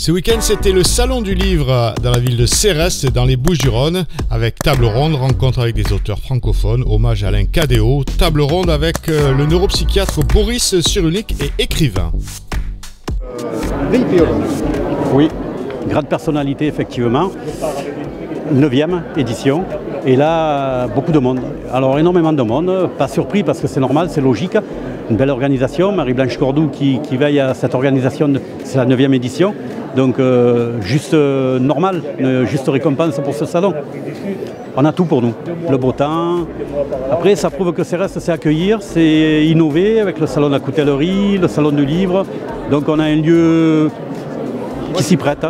Ce week-end, c'était le Salon du Livre dans la ville de Céreste, dans les Bouches-du-Rhône, avec table ronde, rencontre avec des auteurs francophones, hommage à Alain Cadéot, table ronde avec le neuropsychiatre Boris Cyrulnik et écrivain. Oui, grande personnalité effectivement, 9e édition, et là beaucoup de monde, alors énormément de monde, pas surpris parce que c'est normal, c'est logique, une belle organisation, Marie-Blanche Cordoue qui veille à cette organisation, c'est la 9e édition, donc juste normal, une juste récompense pour ce salon. On a tout pour nous, le beau temps. Après, ça prouve que Céreste, c'est accueillir, c'est innover avec le salon de la coutellerie, le salon du livre. Donc on a un lieu qui s'y prête.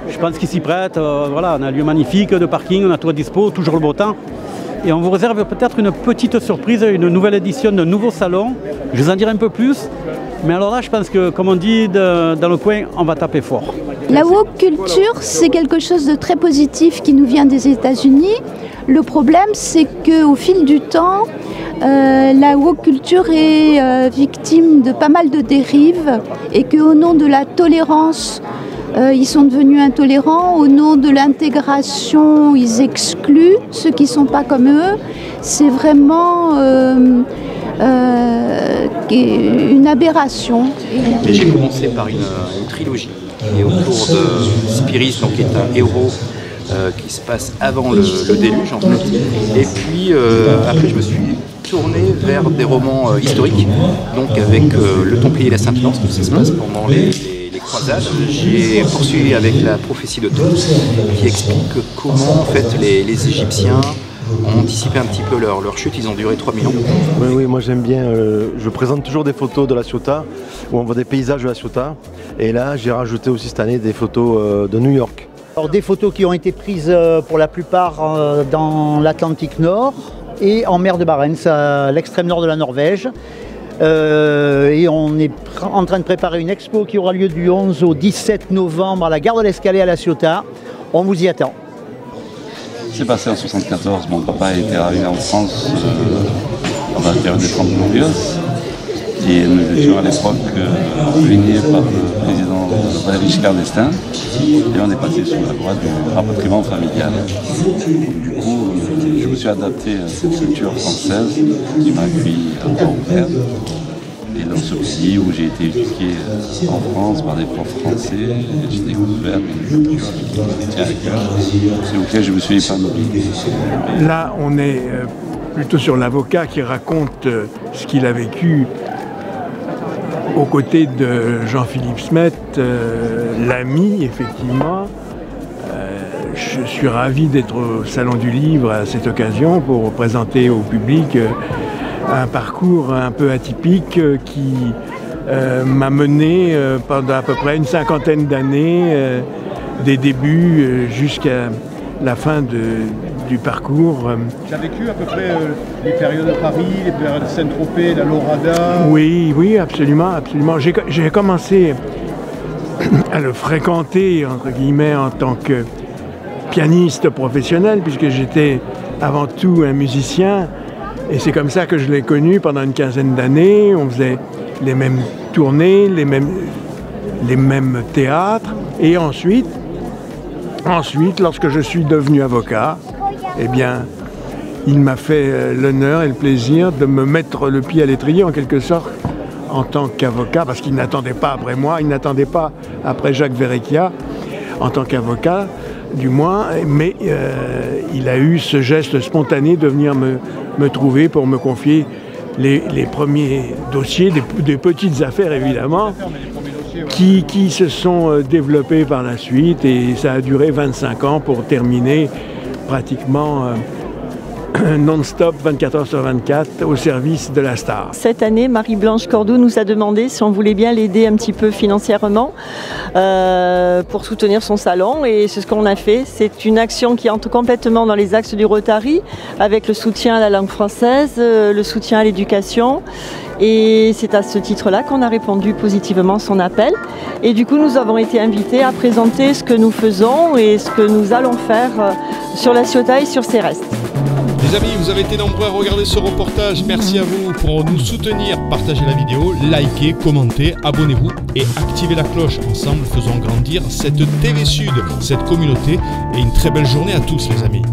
Je pense qu'il s'y prête. Voilà, on a un lieu magnifique de parking, on a tout à dispo, toujours le beau temps. Et on vous réserve peut-être une petite surprise, une nouvelle édition d'un nouveau salon. Je vous en dirai un peu plus. Mais alors là, je pense que, comme on dit dans le coin, on va taper fort. La woke culture, c'est quelque chose de très positif qui nous vient des États-Unis. Le problème, c'est qu'au fil du temps, la woke culture est victime de pas mal de dérives et qu'au nom de la tolérance, ils sont devenus intolérants. Au nom de l'intégration, ils excluent ceux qui ne sont pas comme eux. C'est vraiment une aberration. Mais j'ai commencé par une trilogie qui est autour de Spiris, donc qui est un héros qui se passe avant le déluge en fait. Et puis après je me suis tourné vers des romans historiques, donc avec le Templier et la Sainte-Lance, donc ça se passe pendant les croisades. J'ai poursuivi avec la prophétie de Thoth qui explique comment en fait les Égyptiens ont anticipé un petit peu leur chute, ils ont duré 3000 ans. Oui, moi j'aime bien, je présente toujours des photos de La Ciotat, où on voit des paysages de La Ciotat, et là j'ai rajouté aussi cette année des photos de New York. Alors, des photos qui ont été prises pour la plupart dans l'Atlantique Nord et en mer de Barents, à l'extrême nord de la Norvège. Et on est en train de préparer une expo qui aura lieu du 11 au 17 novembre à la gare de l'Escalier à La Ciotat. On vous y attend. C'est passé en 1974, mon papa était arrivé en France pendant la période des 30 Glorieuses. Et nous étions à l'époque réunis par le président Valéry Giscard d'Estaing. Et on est passé sur la voie du rapatriement familial. Du coup, je me suis adapté à cette culture française qui m'a accueilli à bras ouverts. Et dans ce pays où j'ai été éduqué en France par des profs français, j'ai découvert une culture qui me tient à cœur, c'est auquel je me suis épanoui. Là, on est plutôt sur l'avocat qui raconte ce qu'il a vécu aux côtés de Jean-Philippe Smet, l'ami, effectivement. Je suis ravi d'être au Salon du Livre à cette occasion pour présenter au public un parcours un peu atypique qui m'a mené pendant à peu près une cinquantaine d'années, des débuts jusqu'à la fin du parcours. Tu as vécu à peu près les périodes de Paris, les périodes de Saint-Tropez, la Lorada? Oui, absolument. J'ai commencé à le fréquenter, entre guillemets, en tant que pianiste professionnel, puisque j'étais avant tout un musicien. Et c'est comme ça que je l'ai connu pendant une quinzaine d'années. On faisait les mêmes tournées, les mêmes théâtres. Et ensuite, lorsque je suis devenu avocat, eh bien, il m'a fait l'honneur et le plaisir de me mettre le pied à l'étrier, en quelque sorte, en tant qu'avocat, parce qu'il n'attendait pas après moi, il n'attendait pas après Jacques Verrecchia, en tant qu'avocat, du moins, mais il a eu ce geste spontané de venir me trouver pour me confier les premiers dossiers, des petites affaires évidemment, qui se sont développés par la suite, et ça a duré 25 ans pour terminer pratiquement non-stop, 24 heures sur 24, au service de la star. Cette année, Marie-Blanche Cordoue nous a demandé si on voulait bien l'aider un petit peu financièrement pour soutenir son salon, et c'est ce qu'on a fait. C'est une action qui entre complètement dans les axes du Rotary, avec le soutien à la langue française, le soutien à l'éducation. Et c'est à ce titre-là qu'on a répondu positivement à son appel. Et du coup, nous avons été invités à présenter ce que nous faisons et ce que nous allons faire sur La Ciotat et sur Céreste. Les amis, vous avez été nombreux à regarder ce reportage. Merci à vous pour nous soutenir. Partagez la vidéo, likez, commentez, abonnez-vous et activez la cloche. Ensemble, faisons grandir cette TV Sud, cette communauté. Et une très belle journée à tous les amis.